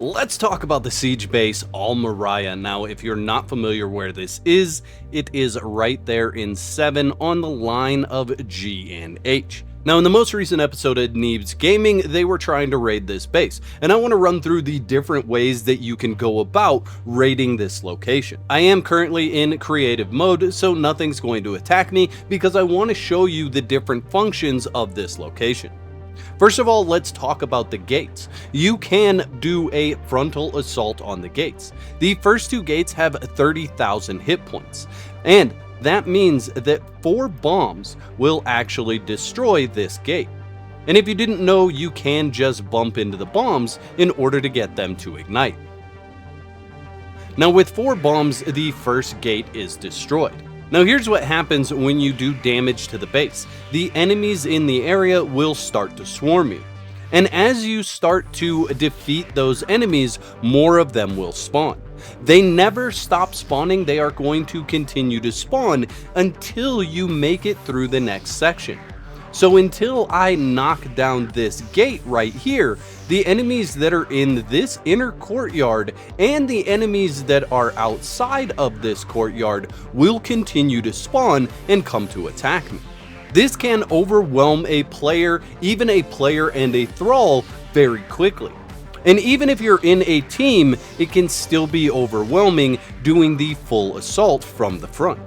Let's talk about the siege base Marayah. Now, if you're not familiar where this is, it is right there in 7 on the line of G and H. Now, in the most recent episode of Neebs Gaming, they were trying to raid this base, and I want to run through the different ways that you can go about raiding this location. I am currently in creative mode, so nothing's going to attack me because I want to show you the different functions of this location. First of all, let's talk about the gates. You can do a frontal assault on the gates. The first 2 gates have 30,000 hit points, and that means that 4 bombs will actually destroy this gate. And if you didn't know, you can just bump into the bombs in order to get them to ignite. Now with 4 bombs, the first gate is destroyed. Now here's what happens when you do damage to the base. The enemies in the area will start to swarm you. And as you start to defeat those enemies, more of them will spawn. They never stop spawning, they are going to continue to spawn until you make it through the next section. So until I knock down this gate right here, the enemies that are in this inner courtyard and the enemies that are outside of this courtyard will continue to spawn and come to attack me. This can overwhelm a player, even a player and a thrall, very quickly. And even if you're in a team, it can still be overwhelming doing the full assault from the front.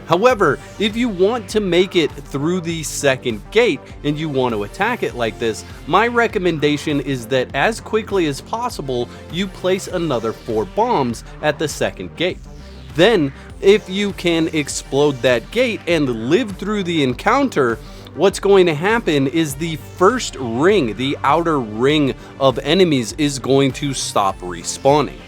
However, if you want to make it through the second gate and you want to attack it like this, my recommendation is that as quickly as possible, you place another 4 bombs at the second gate. Then, if you can explode that gate and live through the encounter, what's going to happen is the first ring, the outer ring of enemies, is going to stop respawning.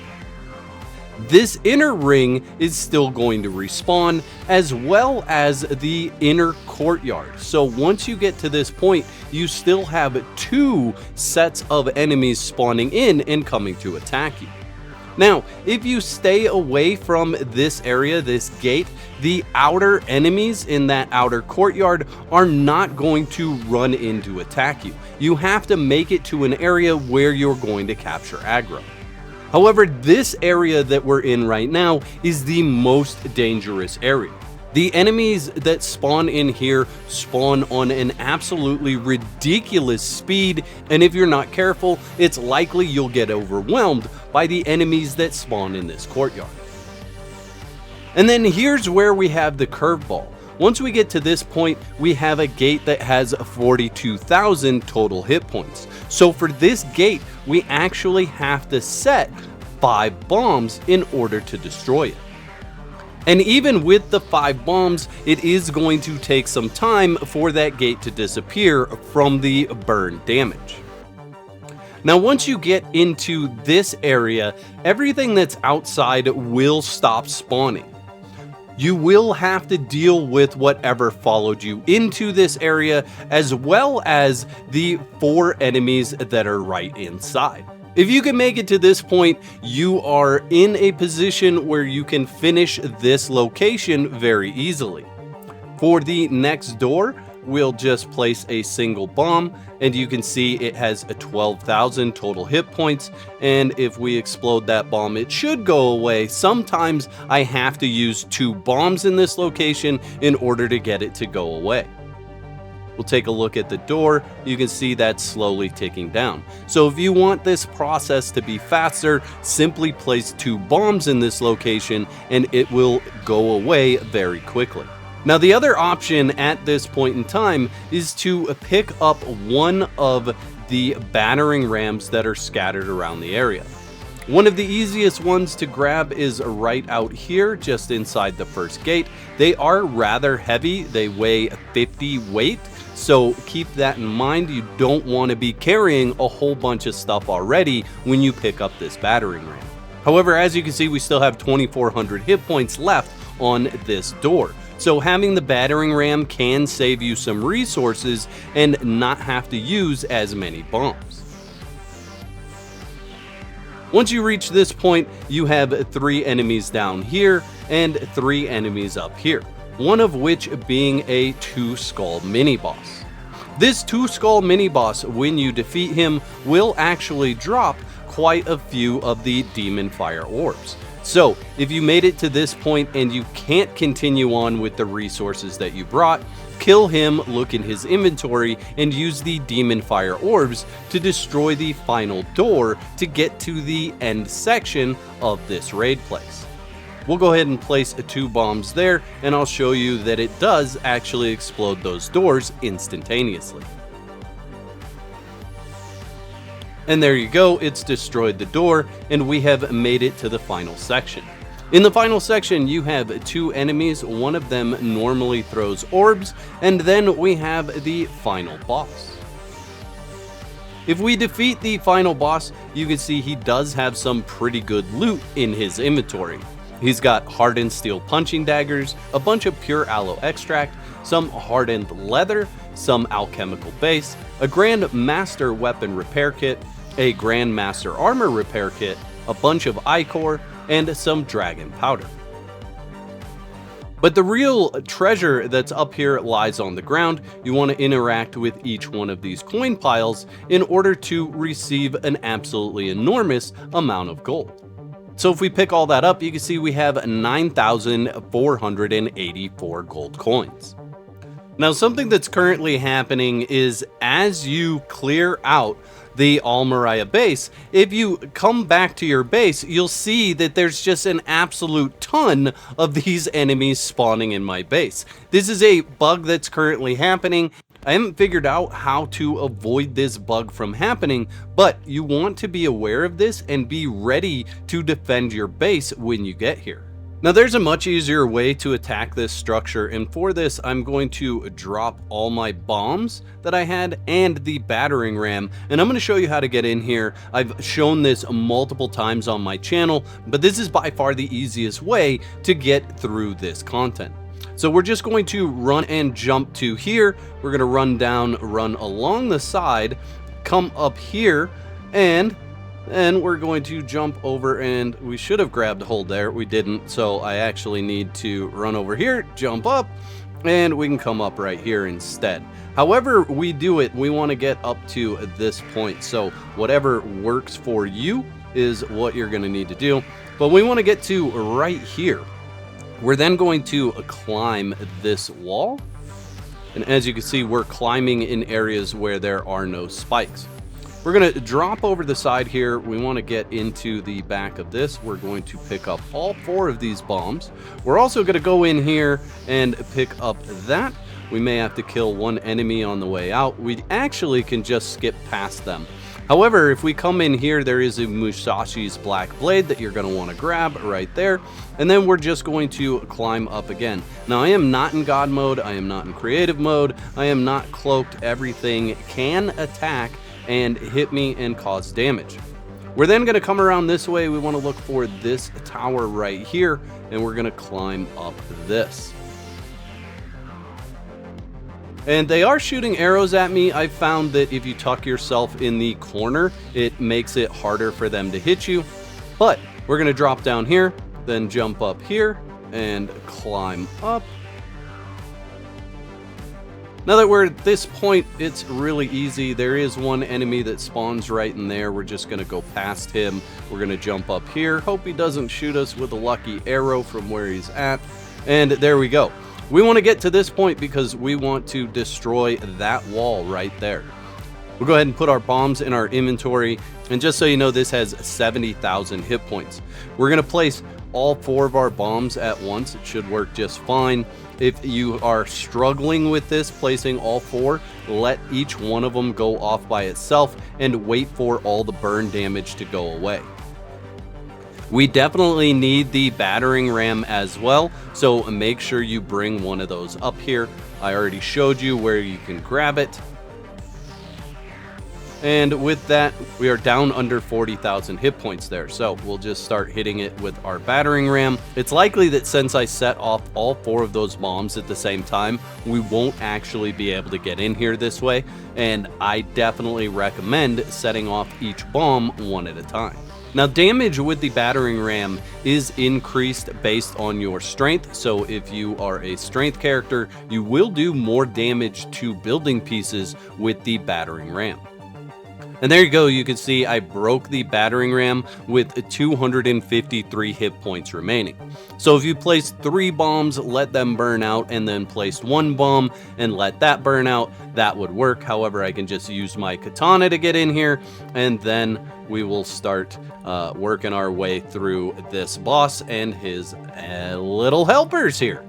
This inner ring is still going to respawn, as well as the inner courtyard. So once you get to this point, you still have 2 sets of enemies spawning in and coming to attack you. Now, if you stay away from this area, this gate, the outer enemies in that outer courtyard are not going to run in to attack you. You have to make it to an area where you're going to capture aggro. However, this area that we're in right now is the most dangerous area. The enemies that spawn in here spawn on an absolutely ridiculous speed, and if you're not careful, it's likely you'll get overwhelmed by the enemies that spawn in this courtyard. And then here's where we have the curveball. Once we get to this point, we have a gate that has 42,000 total hit points. So for this gate, we actually have to set 5 bombs in order to destroy it. And even with the 5 bombs, it is going to take some time for that gate to disappear from the burn damage. Now once you get into this area, everything that's outside will stop spawning. You will have to deal with whatever followed you into this area, as well as the 4 enemies that are right inside. If you can make it to this point, you are in a position where you can finish this location very easily. For the next door, we'll just place a single bomb, and you can see it has a 12,000 total hit points, and if we explode that bomb, it should go away. Sometimes I have to use 2 bombs in this location in order to get it to go away. We'll take a look at the door. You can see that's slowly ticking down. So if you want this process to be faster, simply place 2 bombs in this location and it will go away very quickly. Now the other option at this point in time is to pick up one of the battering rams that are scattered around the area. One of the easiest ones to grab is right out here, just inside the first gate. They are rather heavy, they weigh 50 weight, so keep that in mind. You don't want to be carrying a whole bunch of stuff already when you pick up this battering ram. However, as you can see, we still have 2,400 hit points left on this door. So having the battering ram can save you some resources and not have to use as many bombs. Once you reach this point, you have 3 enemies down here and 3 enemies up here, one of which being a 2-skull mini-boss. This 2-skull mini-boss, when you defeat him, will actually drop quite a few of the demon fire orbs. So if you made it to this point and you can't continue on with the resources that you brought, kill him, look in his inventory, and use the demon fire orbs to destroy the final door to get to the end section of this raid place. We'll go ahead and place 2 bombs there, and I'll show you that it does actually explode those doors instantaneously. And there you go, it's destroyed the door, and we have made it to the final section. In the final section, you have 2 enemies. One of them normally throws orbs, and then we have the final boss. If we defeat the final boss, you can see he does have some pretty good loot in his inventory. He's got hardened steel punching daggers, a bunch of pure aloe extract, some hardened leather, some alchemical base, a Grand Master weapon repair kit, a Grand Master armor repair kit, a bunch of ichor, and some dragon powder. But the real treasure that's up here lies on the ground. You want to interact with each one of these coin piles in order to receive an absolutely enormous amount of gold. So if we pick all that up, you can see we have 9,484 gold coins. Now, something that's currently happening is as you clear out the Marayah base, if you come back to your base, you'll see that there's just an absolute ton of these enemies spawning in my base. This is a bug that's currently happening. I haven't figured out how to avoid this bug from happening, but you want to be aware of this and be ready to defend your base when you get here. Now, there's a much easier way to attack this structure, and for this I'm going to drop all my bombs that I had and the battering ram, and I'm going to show you how to get in here. I've shown this multiple times on my channel, but this is by far the easiest way to get through this content. So we're just going to run and jump to here. We're going to run down, run along the side, come up here, and we're going to jump over, and we should have grabbed hold there. We didn't, so I actually need to run over here, jump up, and we can come up right here instead. However we do it, we want to get up to this point. So whatever works for you is what you're going to need to do. But we want to get to right here. We're then going to climb this wall. And as you can see, we're climbing in areas where there are no spikes. We're going to drop over the side here. We want to get into the back of this. We're going to pick up all 4 of these bombs. We're also going to go in here and pick up that. We may have to kill 1 enemy on the way out. We actually can just skip past them. However, if we come in here, there is a Musashi's Black Blade that you're going to want to grab right there. And then we're just going to climb up again. Now, I am not in God mode. I am not in creative mode. I am not cloaked. Everything can attack and hit me and cause damage. We're then going to come around this way. We want to look for this tower right here, and we're going to climb up this. And they are shooting arrows at me. I found that if you tuck yourself in the corner, it makes it harder for them to hit you. But we're going to drop down here, then jump up here and climb up. Now that we're at this point, it's really easy. There is 1 enemy that spawns right in there. We're just going to go past him. We're going to jump up here. Hope he doesn't shoot us with a lucky arrow from where he's at. And there we go. We want to get to this point because we want to destroy that wall right there. We'll go ahead and put our bombs in our inventory. And just so you know, this has 70,000 hit points. We're going to place all 4 of our bombs at once. It should work just fine. If you are struggling with this, placing all 4, let each one of them go off by itself and wait for all the burn damage to go away. We definitely need the battering ram as well, so make sure you bring one of those up here. I already showed you where you can grab it. And with that, we are down under 40,000 hit points there. So we'll just start hitting it with our battering ram. It's likely that since I set off all 4 of those bombs at the same time, we won't actually be able to get in here this way. And I definitely recommend setting off each bomb one at a time. Now, damage with the battering ram is increased based on your strength. So if you are a strength character, you will do more damage to building pieces with the battering ram. And there you go, you can see I broke the battering ram with 253 hit points remaining. So if you place 3 bombs, let them burn out, and then place 1 bomb and let that burn out, that would work. However, I can just use my katana to get in here, and then we will start working our way through this boss and his little helpers here.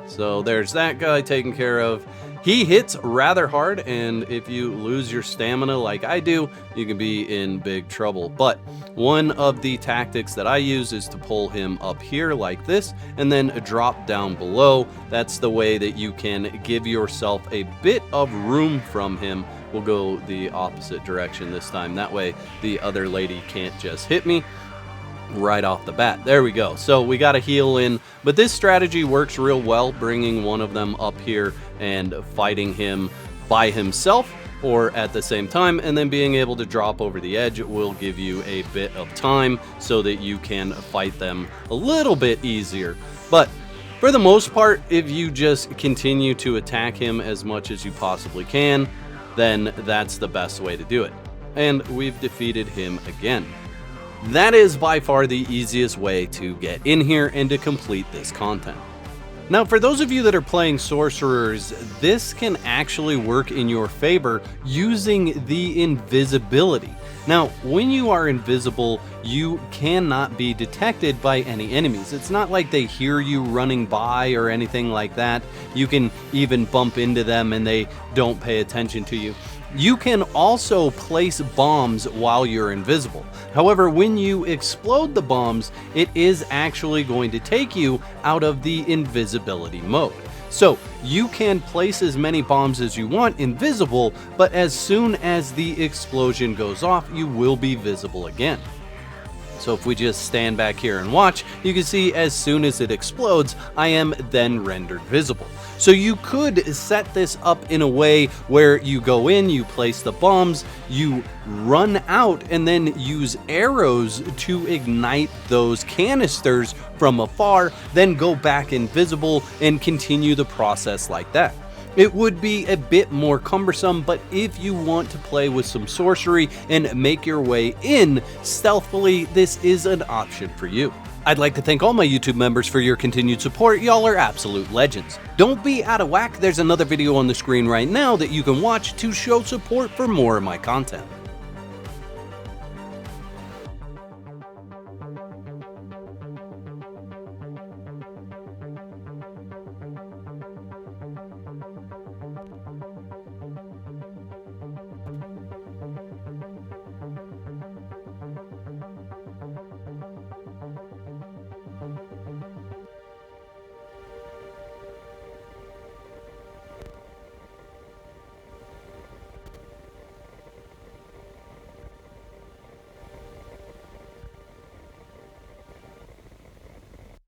So there's that guy taken care of. He hits rather hard, and if you lose your stamina like I do, you can be in big trouble. But one of the tactics that I use is to pull him up here like this and then drop down below. That's the way that you can give yourself a bit of room from him. We'll go the opposite direction this time. That way the other lady can't just hit me right off the bat. There we go. So we got to heal in, but this strategy works real well, bringing one of them up here and fighting him by himself or at the same time, and then being able to drop over the edge will give you a bit of time so that you can fight them a little bit easier. But for the most part, if you just continue to attack him as much as you possibly can, then that's the best way to do it. And we've defeated him again. That is by far the easiest way to get in here and to complete this content. Now, for those of you that are playing sorcerers, this can actually work in your favor using the invisibility. Now, when you are invisible, you cannot be detected by any enemies. It's not like they hear you running by or anything like that. You can even bump into them and they don't pay attention to you. You can also place bombs while you're invisible. However, when you explode the bombs, it is actually going to take you out of the invisibility mode. So you can place as many bombs as you want invisible, but as soon as the explosion goes off, you will be visible again. So if we just stand back here and watch, you can see as soon as it explodes, I am then rendered visible. So you could set this up in a way where you go in, you place the bombs, you run out, and then use arrows to ignite those canisters from afar, then go back invisible and continue the process like that. It would be a bit more cumbersome, but if you want to play with some sorcery and make your way in stealthily, this is an option for you. I'd like to thank all my YouTube members for your continued support. Y'all are absolute legends. Don't be out of whack. There's another video on the screen right now that you can watch to show support for more of my content.